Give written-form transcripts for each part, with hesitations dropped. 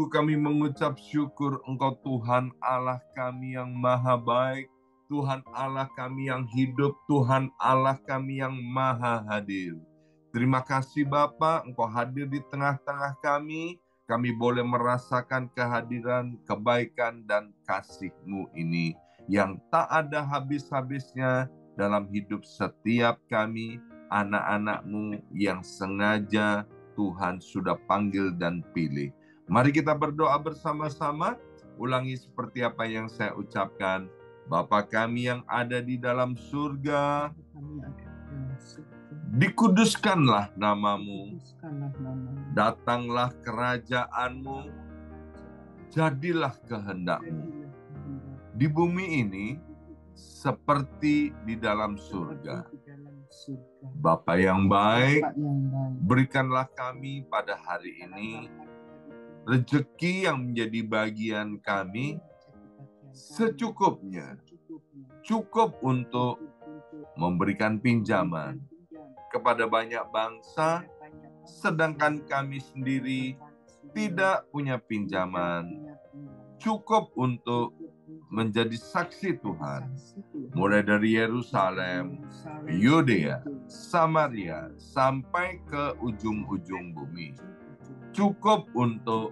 Sungguh kami mengucap syukur Engkau Tuhan Allah kami yang maha baik, Tuhan Allah kami yang hidup, Tuhan Allah kami yang maha hadir. Terima kasih Bapa, Engkau hadir di tengah-tengah kami boleh merasakan kehadiran, kebaikan, dan kasih-Mu ini yang tak ada habis-habisnya dalam hidup setiap kami, anak-anak-Mu yang sengaja Tuhan sudah panggil dan pilih. Mari kita berdoa bersama-sama, ulangi seperti apa yang saya ucapkan. Bapa kami yang ada di dalam surga, dikuduskanlah namamu, datanglah kerajaan-Mu, jadilah kehendak-Mu di bumi ini seperti di dalam surga. Bapa yang baik, berikanlah kami pada hari ini rezeki yang menjadi bagian kami secukupnya, cukup untuk memberikan pinjaman kepada banyak bangsa, sedangkan kami sendiri tidak punya pinjaman cukup untuk menjadi saksi Tuhan, mulai dari Yerusalem, Yudea, Samaria, sampai ke ujung-ujung bumi. Cukup untuk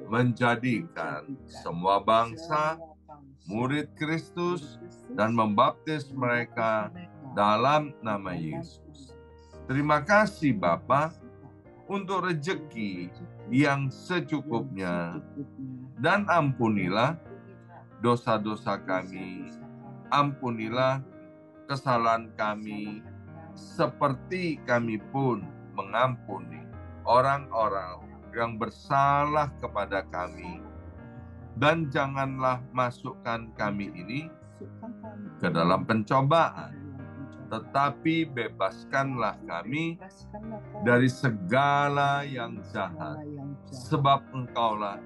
menjadikan semua bangsa murid Kristus dan membaptis mereka dalam nama Yesus. Terima kasih Bapa untuk rezeki yang secukupnya, dan ampunilah dosa-dosa kami, ampunilah kesalahan kami, seperti kami pun mengampuni orang-orang yang bersalah kepada kami. Dan janganlah masukkan kami ini ke dalam pencobaan, tetapi bebaskanlah kami dari segala yang jahat, sebab Engkaulah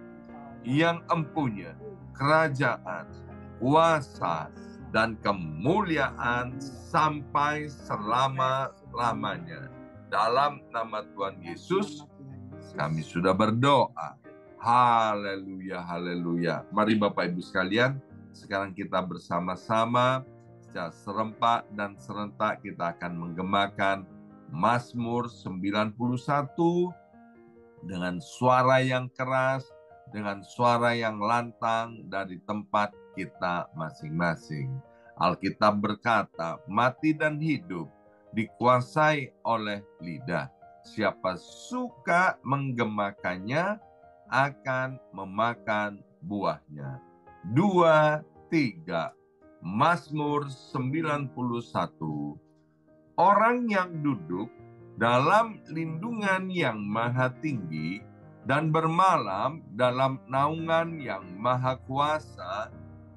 yang empunya kerajaan, kuasa, dan kemuliaan sampai selama-lamanya. Dalam nama Tuhan Yesus, kami sudah berdoa. Haleluya, haleluya. Mari Bapak Ibu sekalian, sekarang kita bersama-sama secara serempak dan serentak kita akan menggemakan Mazmur 91 dengan suara yang keras, dengan suara yang lantang dari tempat kita masing-masing. Alkitab berkata, mati dan hidup dikuasai oleh lidah. Siapa suka menggemakannya akan memakan buahnya. 2, 3, Mazmur 91. Orang yang duduk dalam lindungan yang maha tinggi dan bermalam dalam naungan yang maha kuasa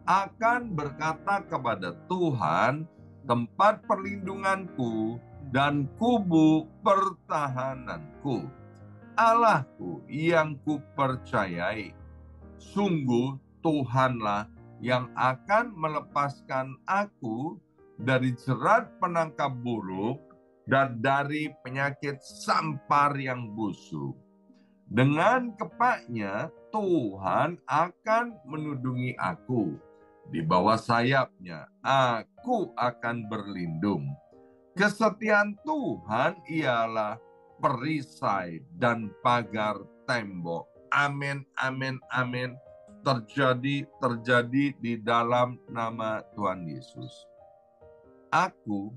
akan berkata kepada Tuhan, tempat perlindunganku dan kubu pertahananku, Allahku yang kupercayai. Sungguh Tuhanlah yang akan melepaskan aku dari jerat penangkap buruk dan dari penyakit sampar yang busuk. Dengan kepaknya Tuhan akan menudungi aku. Di bawah sayapnya aku akan berlindung. Kesetiaan Tuhan ialah perisai dan pagar tembok. Amin, amin, amin. Terjadi di dalam nama Tuhan Yesus. Aku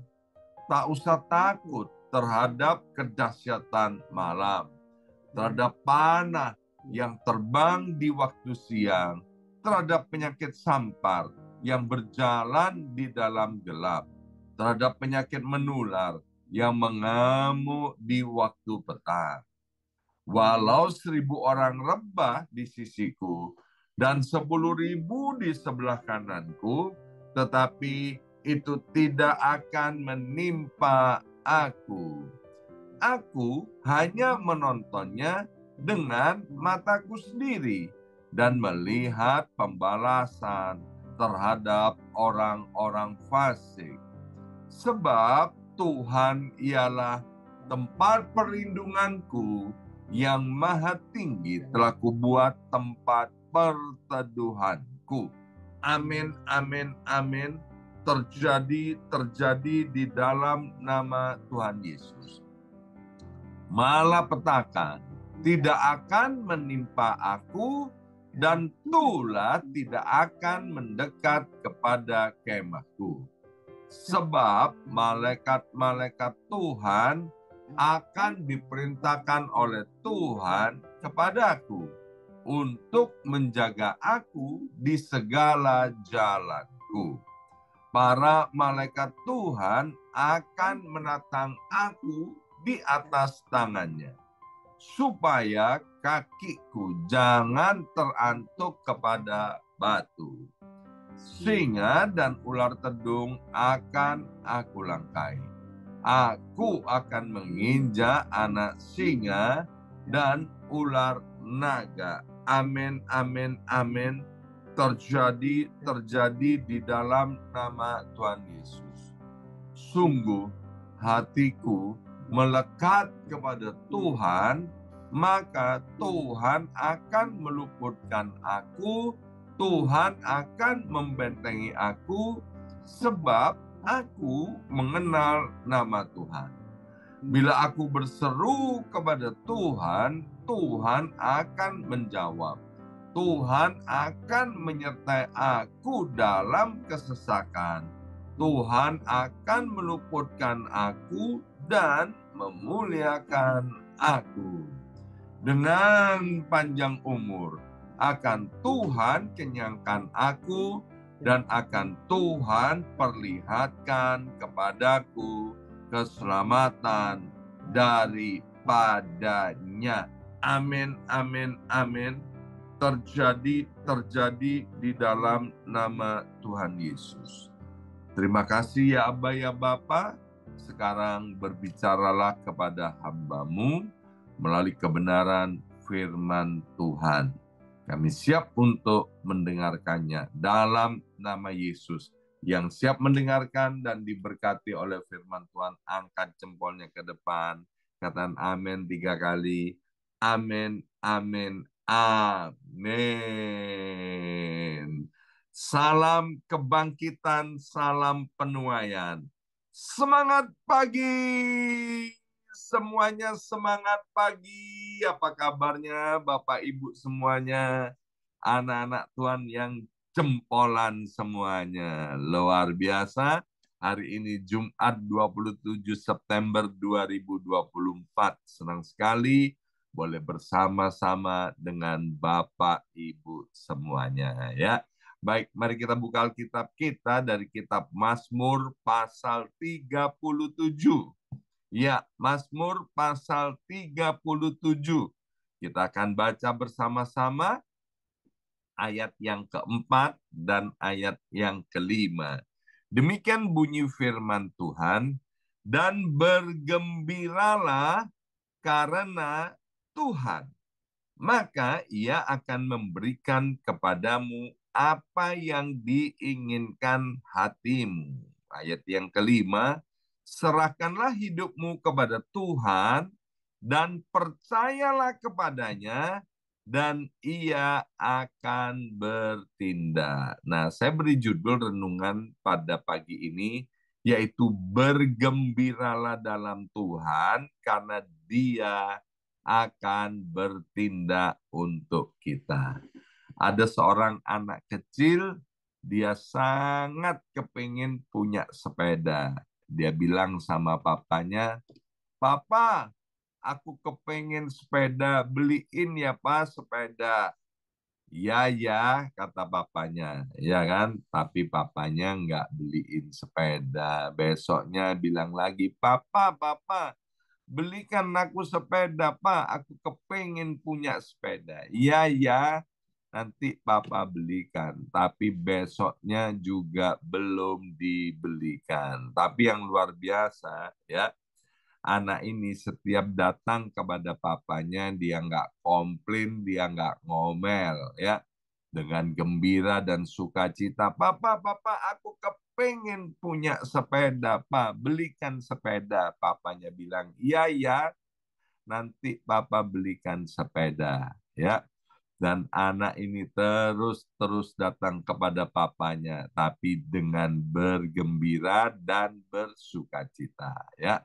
tak usah takut terhadap kedahsyatan malam, terhadap panah yang terbang di waktu siang, terhadap penyakit sampar yang berjalan di dalam gelap, terhadap penyakit menular yang mengamuk di waktu petang. Walau 1.000 orang rebah di sisiku dan 10.000 di sebelah kananku, tetapi itu tidak akan menimpa aku. Aku hanya menontonnya dengan mataku sendiri dan melihat pembalasan terhadap orang-orang fasik. Sebab Tuhan ialah tempat perlindunganku yang maha tinggi telah kubuat tempat perteduhanku. Amin, amin, amin. Terjadi di dalam nama Tuhan Yesus. Malapetaka tidak akan menimpa aku, dan tulah tidak akan mendekat kepada kemahku. Sebab malaikat-malaikat Tuhan akan diperintahkan oleh Tuhan kepadaku untuk menjaga aku di segala jalanku. Para malaikat Tuhan akan menatang aku di atas tangannya, supaya kakiku jangan terantuk kepada batu. Singa dan ular tedung akan aku langkai. Aku akan menginjak anak singa dan ular naga. Amin, amin, amin. Terjadi di dalam nama Tuhan Yesus. Sungguh hatiku melekat kepada Tuhan, maka Tuhan akan meluputkan aku, Tuhan akan membentengi aku, sebab aku mengenal nama Tuhan. Bila aku berseru kepada Tuhan, Tuhan akan menjawab. Tuhan akan menyertai aku dalam kesesakan. Tuhan akan meluputkan aku dan memuliakan aku. Dengan panjang umur akan Tuhan kenyangkan aku, dan akan Tuhan perlihatkan kepadaku keselamatan daripadanya. Amin, amin, amin. Terjadi di dalam nama Tuhan Yesus. Terima kasih ya Abba ya Bapa. Sekarang berbicaralah kepada hamba-Mu melalui kebenaran firman Tuhan. Kami siap untuk mendengarkannya dalam nama Yesus. Yang siap mendengarkan dan diberkati oleh firman Tuhan, angkat jempolnya ke depan. Katakan amin 3 kali. Amin, amin, amin. Salam kebangkitan, salam penuaian. Semangat pagi! Semuanya semangat pagi. Apa kabarnya Bapak Ibu semuanya? Anak-anak Tuhan yang jempolan semuanya. Luar biasa. Hari ini Jumat 27 September 2024. Senang sekali boleh bersama-sama dengan Bapak Ibu semuanya ya. Baik, mari kita buka Alkitab kita dari kitab Mazmur pasal 37. Ya, Mazmur pasal 37. Kita akan baca bersama-sama ayat yang keempat dan ayat yang kelima. Demikian bunyi firman Tuhan, dan bergembiralah karena Tuhan, maka Ia akan memberikan kepadamu apa yang diinginkan hatimu. Ayat yang kelima, serahkanlah hidupmu kepada Tuhan dan percayalah kepadanya, dan Ia akan bertindak. Nah, saya beri judul renungan pada pagi ini, yaitu bergembiralah dalam Tuhan karena Dia akan bertindak untuk kita. Ada seorang anak kecil, dia sangat kepingin punya sepeda. Dia bilang sama papanya, "Papa, aku kepengen sepeda, beliin ya Pak sepeda." "Ya, ya," kata papanya. Ya kan? Tapi papanya nggak beliin sepeda. Besoknya bilang lagi, "Papa, belikan aku sepeda, Pak. Aku kepengen punya sepeda." "Ya, ya, nanti Papa belikan." Tapi besoknya juga belum dibelikan. Tapi yang luar biasa, ya, anak ini setiap datang kepada papanya, dia nggak komplain, dia nggak ngomel, ya. Dengan gembira dan sukacita, "Papa, aku kepengen punya sepeda, Pak. Belikan sepeda." Papanya bilang, "Iya, ya, nanti papa belikan sepeda, ya. Dan anak ini terus datang kepada papanya, tapi dengan bergembira dan bersukacita, ya.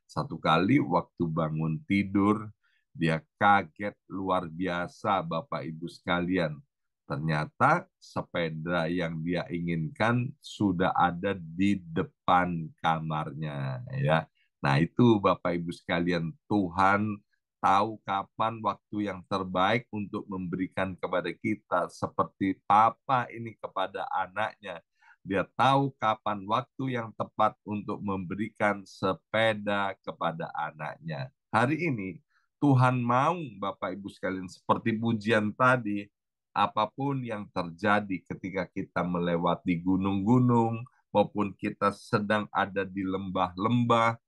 Satu kali waktu bangun tidur, dia kaget luar biasa, Bapak Ibu sekalian. Ternyata sepeda yang dia inginkan sudah ada di depan kamarnya, ya. Nah, itu Bapak Ibu sekalian, Tuhan tahu kapan waktu yang terbaik untuk memberikan kepada kita, seperti papa ini kepada anaknya. Dia tahu kapan waktu yang tepat untuk memberikan sepeda kepada anaknya. Hari ini Tuhan mau, Bapak Ibu sekalian, seperti pujian tadi, apapun yang terjadi ketika kita melewati gunung-gunung maupun kita sedang ada di lembah-lembah,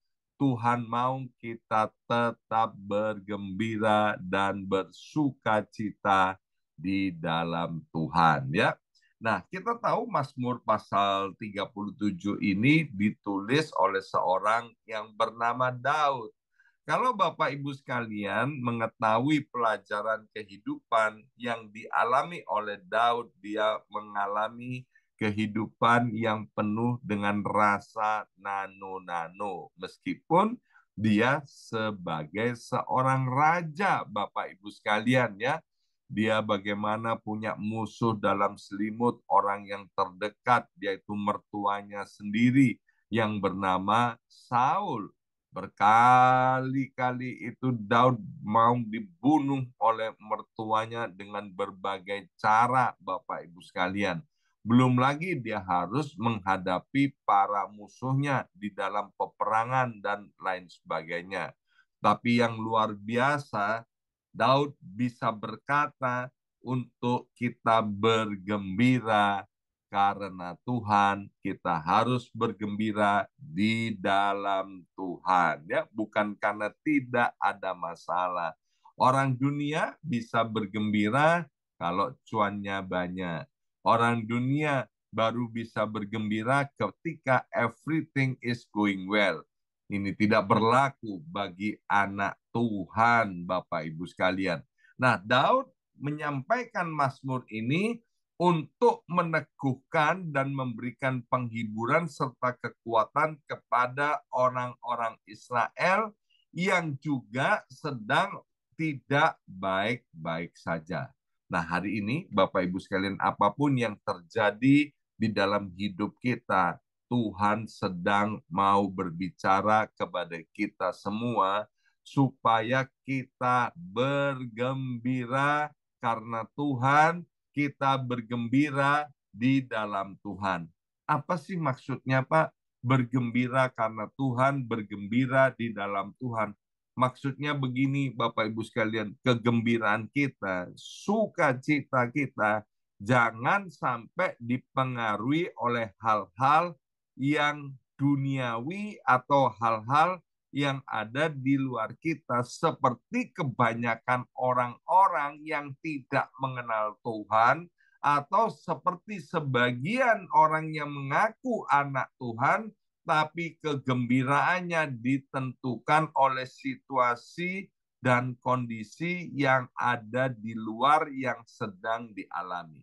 Tuhan mau kita tetap bergembira dan bersukacita di dalam Tuhan, ya. Nah, kita tahu Mazmur pasal 37 ini ditulis oleh seorang yang bernama Daud. Kalau Bapak Ibu sekalian mengetahui pelajaran kehidupan yang dialami oleh Daud, dia mengalami kehidupan yang penuh dengan rasa nano-nano. Meskipun dia sebagai seorang raja, Bapak Ibu sekalian, ya. Dia bagaimana punya musuh dalam selimut, orang yang terdekat, yaitu mertuanya sendiri yang bernama Saul. Berkali-kali itu Daud mau dibunuh oleh mertuanya dengan berbagai cara, Bapak Ibu sekalian. Belum lagi dia harus menghadapi para musuhnya di dalam peperangan dan lain sebagainya. Tapi yang luar biasa, Daud bisa berkata untuk kita bergembira karena Tuhan, kita harus bergembira di dalam Tuhan, ya, bukan karena tidak ada masalah. Orang dunia bisa bergembira kalau cuannya banyak. Orang dunia baru bisa bergembira ketika everything is going well. Ini tidak berlaku bagi anak Tuhan, Bapak Ibu sekalian. Nah, Daud menyampaikan Mazmur ini untuk meneguhkan dan memberikan penghiburan serta kekuatan kepada orang-orang Israel yang juga sedang tidak baik-baik saja. Nah, hari ini Bapak Ibu sekalian, apapun yang terjadi di dalam hidup kita, Tuhan sedang mau berbicara kepada kita semua supaya kita bergembira karena Tuhan, kita bergembira di dalam Tuhan. Apa sih maksudnya, Pak? Bergembira karena Tuhan, bergembira di dalam Tuhan. Maksudnya begini, Bapak Ibu sekalian, kegembiraan kita, sukacita kita, jangan sampai dipengaruhi oleh hal-hal yang duniawi atau hal-hal yang ada di luar kita, seperti kebanyakan orang-orang yang tidak mengenal Tuhan, atau seperti sebagian orang yang mengaku anak Tuhan, tapi kegembiraannya ditentukan oleh situasi dan kondisi yang ada di luar yang sedang dialami.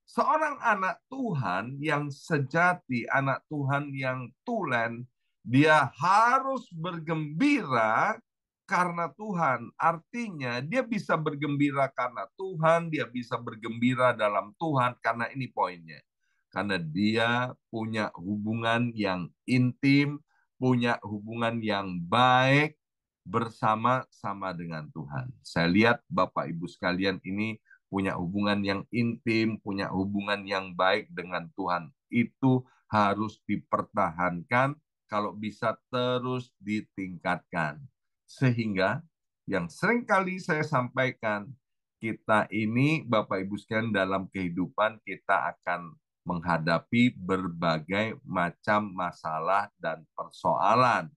Seorang anak Tuhan yang sejati, anak Tuhan yang tulen, dia harus bergembira karena Tuhan. Artinya dia bisa bergembira karena Tuhan, dia bisa bergembira dalam Tuhan, karena ini poinnya. Karena dia punya hubungan yang intim, punya hubungan yang baik bersama-sama dengan Tuhan. Saya lihat Bapak Ibu sekalian ini punya hubungan yang intim, punya hubungan yang baik dengan Tuhan. Itu harus dipertahankan, kalau bisa terus ditingkatkan. Sehingga yang sering kali saya sampaikan, kita ini Bapak Ibu sekalian dalam kehidupan kita akan menghadapi berbagai macam masalah dan persoalan.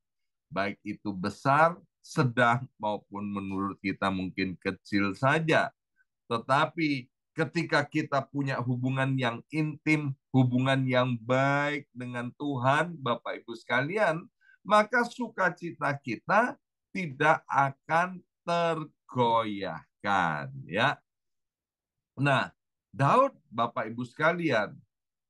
Baik itu besar, sedang, maupun menurut kita mungkin kecil saja. Tetapi ketika kita punya hubungan yang intim, hubungan yang baik dengan Tuhan, Bapak Ibu sekalian, maka sukacita kita tidak akan tergoyahkan, ya. Nah, Daud, Bapak Ibu sekalian,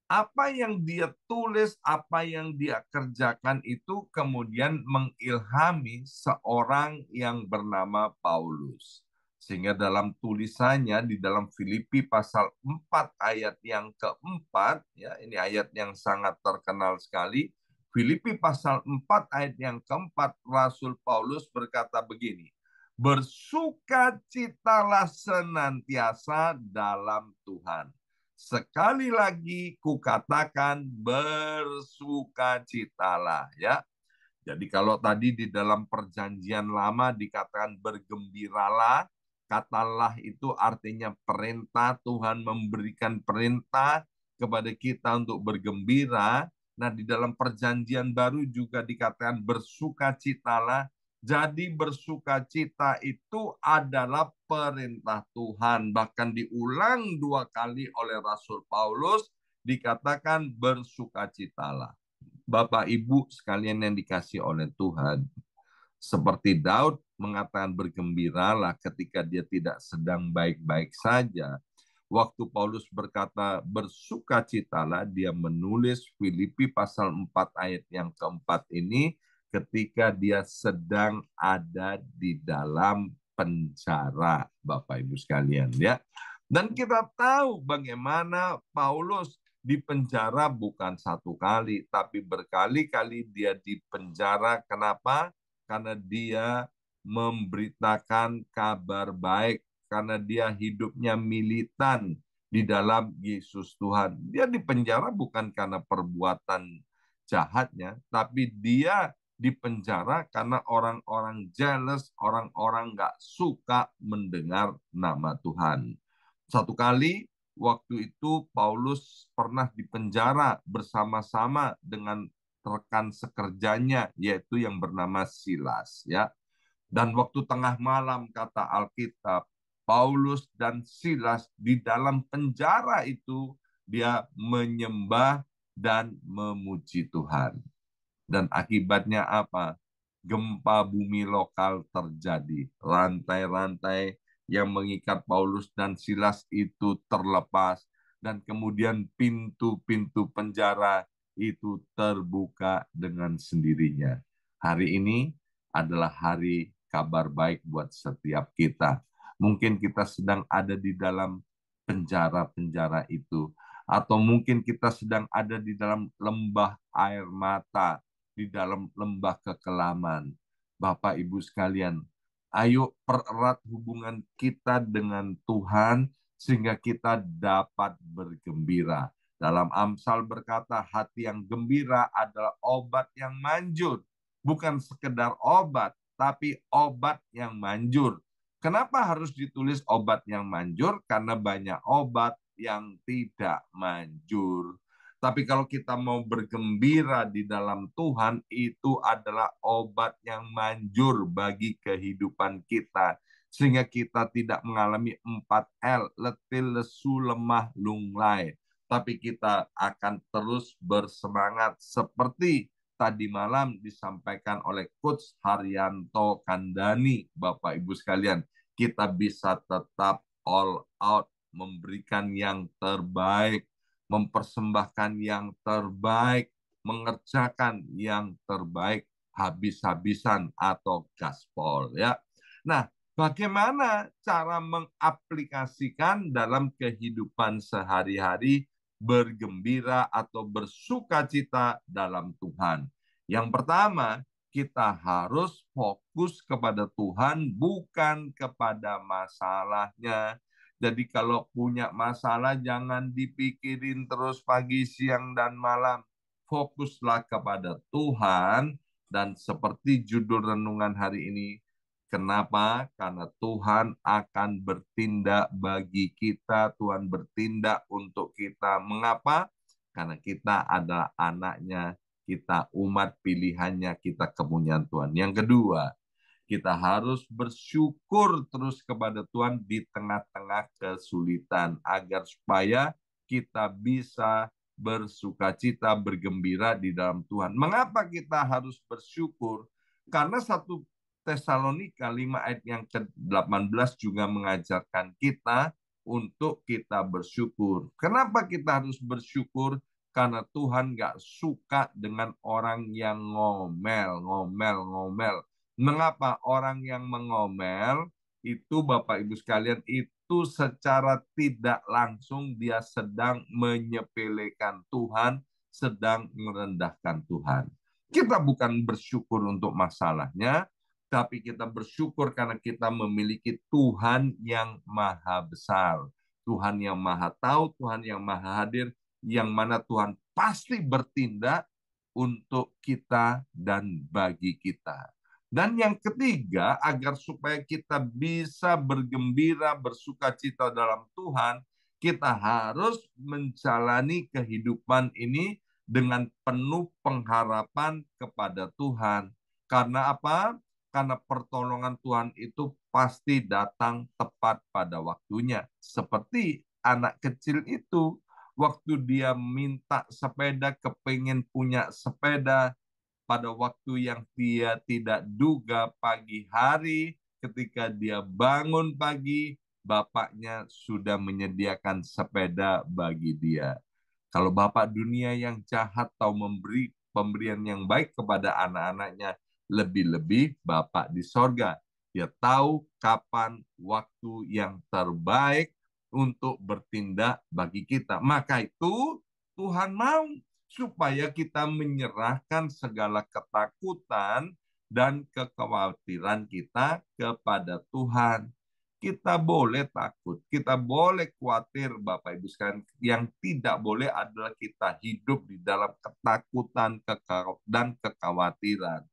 apa yang dia tulis, apa yang dia kerjakan itu kemudian mengilhami seorang yang bernama Paulus. Sehingga dalam tulisannya di dalam Filipi pasal 4 ayat yang keempat, ya ini ayat yang sangat terkenal sekali. Filipi pasal 4 ayat yang keempat, Rasul Paulus berkata begini, bersukacitalah senantiasa dalam Tuhan. Sekali lagi kukatakan bersukacitalah, ya. Jadi kalau tadi di dalam perjanjian lama dikatakan bergembiralah, katalah itu artinya perintah, Tuhan memberikan perintah kepada kita untuk bergembira. Nah, di dalam perjanjian baru juga dikatakan bersukacitalah. Jadi bersukacita itu adalah perintah Tuhan. Bahkan diulang 2 kali oleh Rasul Paulus, dikatakan bersukacitalah. Bapak Ibu sekalian yang dikasih oleh Tuhan, seperti Daud mengatakan bergembiralah ketika dia tidak sedang baik-baik saja. Waktu Paulus berkata bersukacitalah, dia menulis Filipi pasal 4 ayat yang keempat ini ketika dia sedang ada di dalam penjara, Bapak Ibu sekalian, ya. Dan kita tahu bagaimana Paulus di penjara bukan 1 kali, tapi berkali-kali dia di penjara. Kenapa? Karena dia memberitakan kabar baik, karena dia hidupnya militan di dalam Yesus Tuhan. Dia di penjara bukan karena perbuatan jahatnya, tapi dia di penjara karena orang-orang jealous, orang-orang nggak suka mendengar nama Tuhan. 1 kali waktu itu Paulus pernah dipenjara bersama-sama dengan rekan sekerjanya, yaitu yang bernama Silas, ya. Dan waktu tengah malam, kata Alkitab, Paulus dan Silas di dalam penjara itu dia menyembah dan memuji Tuhan. Dan akibatnya apa? Gempa bumi lokal terjadi. Rantai-rantai yang mengikat Paulus dan Silas itu terlepas. Dan kemudian pintu-pintu penjara itu terbuka dengan sendirinya. Hari ini adalah hari kabar baik buat setiap kita. Mungkin kita sedang ada di dalam penjara-penjara itu. Atau mungkin kita sedang ada di dalam lembah air mata, di dalam lembah kekelaman. Bapak Ibu sekalian, ayo pererat hubungan kita dengan Tuhan sehingga kita dapat bergembira. Dalam Amsal berkata, hati yang gembira adalah obat yang manjur. Bukan sekedar obat, tapi obat yang manjur. Kenapa harus ditulis obat yang manjur? Karena banyak obat yang tidak manjur. Tapi kalau kita mau bergembira di dalam Tuhan, itu adalah obat yang manjur bagi kehidupan kita. Sehingga kita tidak mengalami 4L, letih, lesu, lemah, lunglai. Tapi kita akan terus bersemangat seperti tadi malam disampaikan oleh Coach Haryanto Kandani, Bapak Ibu sekalian. Kita bisa tetap all out, memberikan yang terbaik, mempersembahkan yang terbaik, mengerjakan yang terbaik, habis-habisan atau gaspol, ya. Nah, bagaimana cara mengaplikasikan dalam kehidupan sehari-hari bergembira atau bersukacita dalam Tuhan? Yang pertama, kita harus fokus kepada Tuhan, bukan kepada masalahnya. Jadi kalau punya masalah jangan dipikirin terus pagi, siang, dan malam. Fokuslah kepada Tuhan, dan seperti judul renungan hari ini, kenapa? Karena Tuhan akan bertindak bagi kita, Tuhan bertindak untuk kita. Mengapa? Karena kita adalah anaknya, kita umat pilihannya, kita kepunyaan Tuhan. Yang kedua, kita harus bersyukur terus kepada Tuhan di tengah-tengah kesulitan, agar supaya kita bisa bersukacita, bergembira di dalam Tuhan. Mengapa kita harus bersyukur? Karena 1 Tesalonika 5 ayat yang ke-18 juga mengajarkan kita untuk kita bersyukur. Kenapa kita harus bersyukur? Karena Tuhan nggak suka dengan orang yang ngomel, ngomel, ngomel. Mengapa orang yang mengomel itu, Bapak Ibu sekalian, itu secara tidak langsung dia sedang menyepelekan Tuhan, sedang merendahkan Tuhan. Kita bukan bersyukur untuk masalahnya, tapi kita bersyukur karena kita memiliki Tuhan yang maha besar, Tuhan yang maha tahu, Tuhan yang maha hadir, yang mana Tuhan pasti bertindak untuk kita dan bagi kita. Dan yang ketiga, agar supaya kita bisa bergembira, bersukacita dalam Tuhan, kita harus menjalani kehidupan ini dengan penuh pengharapan kepada Tuhan. Karena apa? Karena pertolongan Tuhan itu pasti datang tepat pada waktunya. Seperti anak kecil itu, waktu dia minta sepeda, kepengen punya sepeda, pada waktu yang dia tidak duga pagi hari, ketika dia bangun pagi, bapaknya sudah menyediakan sepeda bagi dia. Kalau bapak dunia yang jahat tahu memberi pemberian yang baik kepada anak-anaknya, lebih-lebih bapak di sorga. Dia tahu kapan waktu yang terbaik untuk bertindak bagi kita. Maka itu Tuhan mau supaya kita menyerahkan segala ketakutan dan kekhawatiran kita kepada Tuhan. Kita boleh takut, kita boleh khawatir, Bapak Ibu sekalian. Yang tidak boleh adalah kita hidup di dalam ketakutan dan kekhawatiran.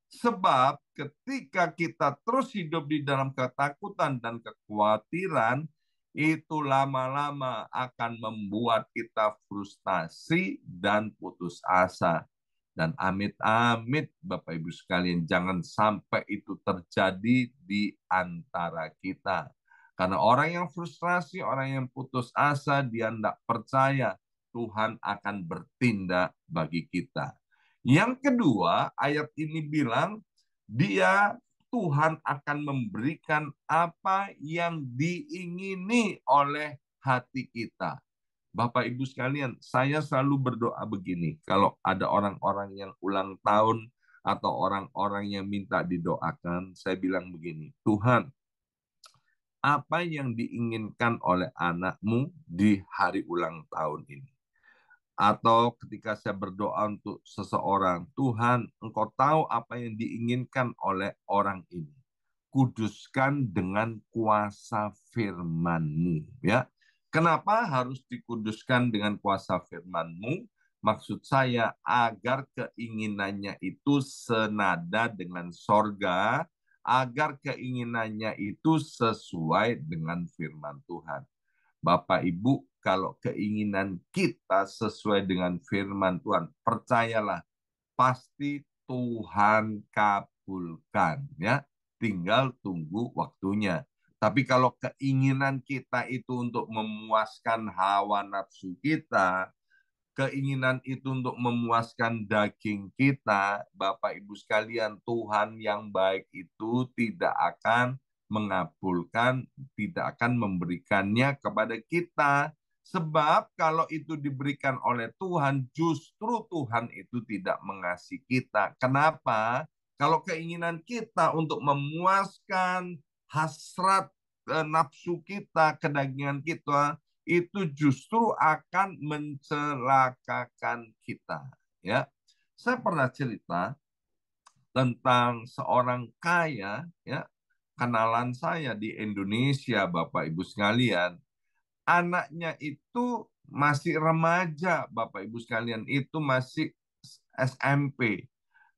Sebab ketika kita terus hidup di dalam ketakutan dan kekhawatiran, itu lama-lama akan membuat kita frustasi dan putus asa. Dan amit-amit Bapak Ibu sekalian, jangan sampai itu terjadi di antara kita. Karena orang yang frustrasi, orang yang putus asa, dia tidak percaya Tuhan akan bertindak bagi kita. Yang kedua, ayat ini bilang, Tuhan akan memberikan apa yang diingini oleh hati kita. Bapak Ibu sekalian, saya selalu berdoa begini, kalau ada orang-orang yang ulang tahun atau orang-orang yang minta didoakan, saya bilang begini, Tuhan, apa yang diinginkan oleh anakmu di hari ulang tahun ini? Atau ketika saya berdoa untuk seseorang, Tuhan, Engkau tahu apa yang diinginkan oleh orang ini. Kuduskan dengan kuasa firman-Mu. Ya. Kenapa harus dikuduskan dengan kuasa firman-Mu? Maksud saya agar keinginannya itu senada dengan sorga, agar keinginannya itu sesuai dengan firman Tuhan. Bapak Ibu, kalau keinginan kita sesuai dengan firman Tuhan, percayalah, pasti Tuhan kabulkan, ya. Tinggal tunggu waktunya. Tapi kalau keinginan kita itu untuk memuaskan hawa nafsu kita, keinginan itu untuk memuaskan daging kita, Bapak Ibu sekalian, Tuhan yang baik itu tidak akan mengabulkan, tidak akan memberikannya kepada kita. Sebab kalau itu diberikan oleh Tuhan, justru Tuhan itu tidak mengasihi kita. Kenapa? Kalau keinginan kita untuk memuaskan hasrat nafsu kita, kedagingan kita, itu justru akan mencelakakan kita. Ya, saya pernah cerita tentang seorang kaya, ya, kenalan saya di Indonesia, Bapak Ibu sekalian. Anaknya itu masih remaja, Bapak Ibu sekalian, itu masih SMP.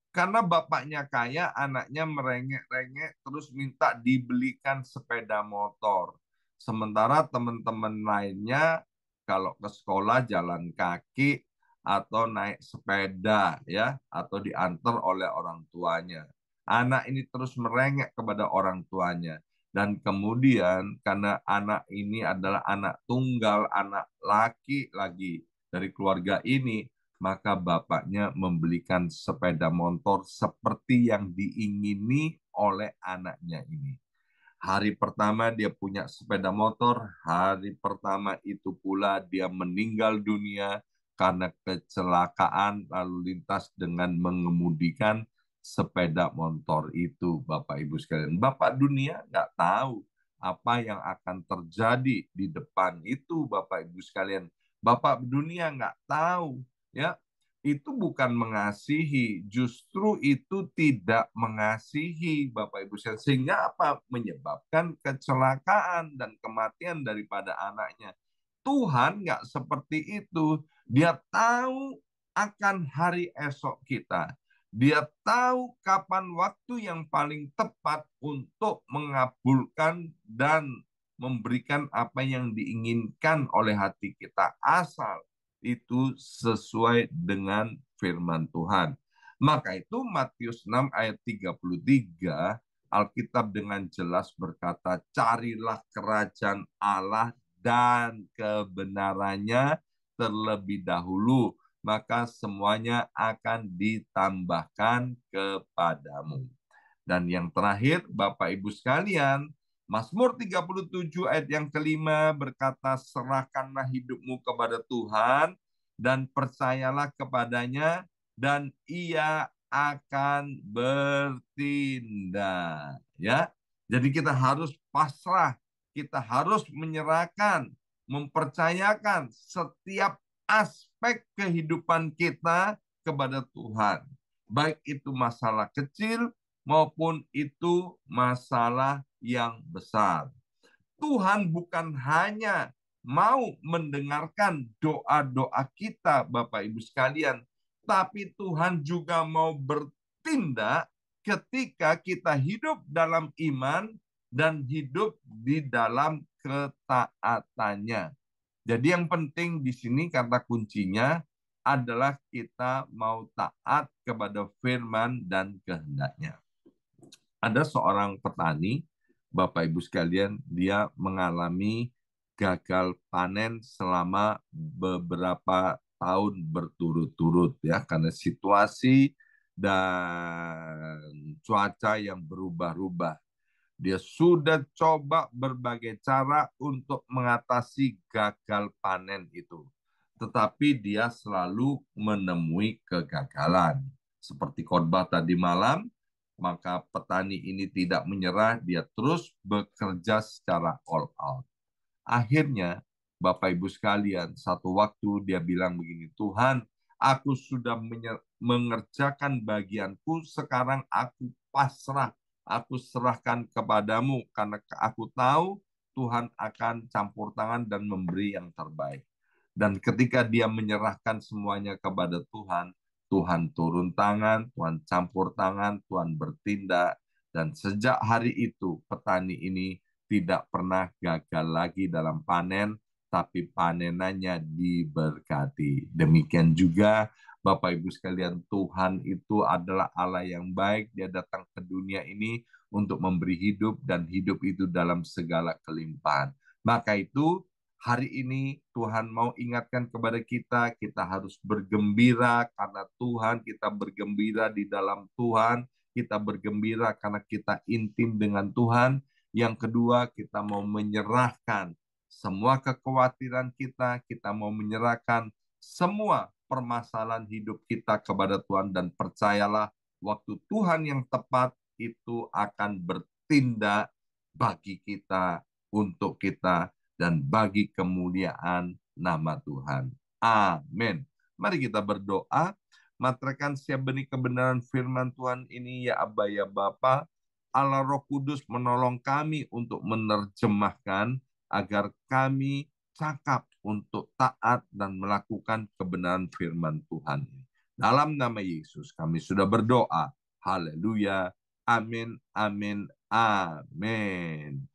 Karena bapaknya kaya, anaknya merengek-rengek terus minta dibelikan sepeda motor. Sementara teman-teman lainnya kalau ke sekolah jalan kaki atau naik sepeda, ya, atau diantar oleh orang tuanya. Anak ini terus merengek kepada orang tuanya. Dan kemudian karena anak ini adalah anak tunggal, anak laki lagi dari keluarga ini, maka bapaknya membelikan sepeda motor seperti yang diingini oleh anaknya ini. Hari pertama dia punya sepeda motor, hari pertama itu pula dia meninggal dunia karena kecelakaan lalu lintas dengan mengemudikan sepeda motor itu, Bapak Ibu sekalian. Bapak dunia nggak tahu apa yang akan terjadi di depan itu, Bapak Ibu sekalian. Bapak dunia nggak tahu, ya, itu bukan mengasihi, justru itu tidak mengasihi, Bapak Ibu sekalian. Sehingga apa? Menyebabkan kecelakaan dan kematian daripada anaknya. Tuhan nggak seperti itu. Dia tahu akan hari esok kita. Dia tahu kapan waktu yang paling tepat untuk mengabulkan dan memberikan apa yang diinginkan oleh hati kita, asal itu sesuai dengan firman Tuhan. Maka itu Matius 6 ayat 33, Alkitab dengan jelas berkata, carilah kerajaan Allah dan kebenarannya terlebih dahulu, maka semuanya akan ditambahkan kepadamu. Dan yang terakhir, Bapak Ibu sekalian, Mazmur 37 ayat yang kelima berkata, serahkanlah hidupmu kepada Tuhan dan percayalah kepadanya dan ia akan bertindak. Ya, jadi kita harus pasrah, kita harus menyerahkan, mempercayakan setiap aspek kehidupan kita kepada Tuhan. Baik itu masalah kecil maupun itu masalah yang besar. Tuhan bukan hanya mau mendengarkan doa-doa kita, Bapak Ibu sekalian, tapi Tuhan juga mau bertindak ketika kita hidup dalam iman dan hidup di dalam ketaatannya. Jadi yang penting di sini kata kuncinya adalah kita mau taat kepada firman dan kehendaknya. Ada seorang petani, Bapak Ibu sekalian, dia mengalami gagal panen selama beberapa tahun berturut-turut ya, karena situasi dan cuaca yang berubah-ubah. Dia sudah coba berbagai cara untuk mengatasi gagal panen itu. Tetapi dia selalu menemui kegagalan. Seperti khotbah tadi malam, maka petani ini tidak menyerah, dia terus bekerja secara all out. Akhirnya, Bapak Ibu sekalian, satu waktu dia bilang begini, Tuhan, aku sudah mengerjakan bagianku, sekarang aku pasrah, aku serahkan kepadamu, karena aku tahu Tuhan akan campur tangan dan memberi yang terbaik. Dan ketika dia menyerahkan semuanya kepada Tuhan, Tuhan turun tangan, Tuhan campur tangan, Tuhan bertindak. Dan sejak hari itu, petani ini tidak pernah gagal lagi dalam panen, tapi panenannya diberkati. Demikian juga Bapak Ibu sekalian, Tuhan itu adalah Allah yang baik. Dia datang ke dunia ini untuk memberi hidup dan hidup itu dalam segala kelimpahan. Maka itu hari ini Tuhan mau ingatkan kepada kita, kita harus bergembira karena Tuhan, kita bergembira di dalam Tuhan, kita bergembira karena kita intim dengan Tuhan. Yang kedua, kita mau menyerahkan semua kekhawatiran kita, kita mau menyerahkan semua permasalahan hidup kita kepada Tuhan dan percayalah waktu Tuhan yang tepat itu akan bertindak bagi kita, untuk kita, dan bagi kemuliaan nama Tuhan. Amin. Mari kita berdoa. Materaikan siap benih kebenaran firman Tuhan ini, ya Aba ya Bapa, Allah Roh Kudus menolong kami untuk menerjemahkan agar kami cakap untuk taat dan melakukan kebenaran firman Tuhan. Dalam nama Yesus kami sudah berdoa. Haleluya. Amin, amin, amin.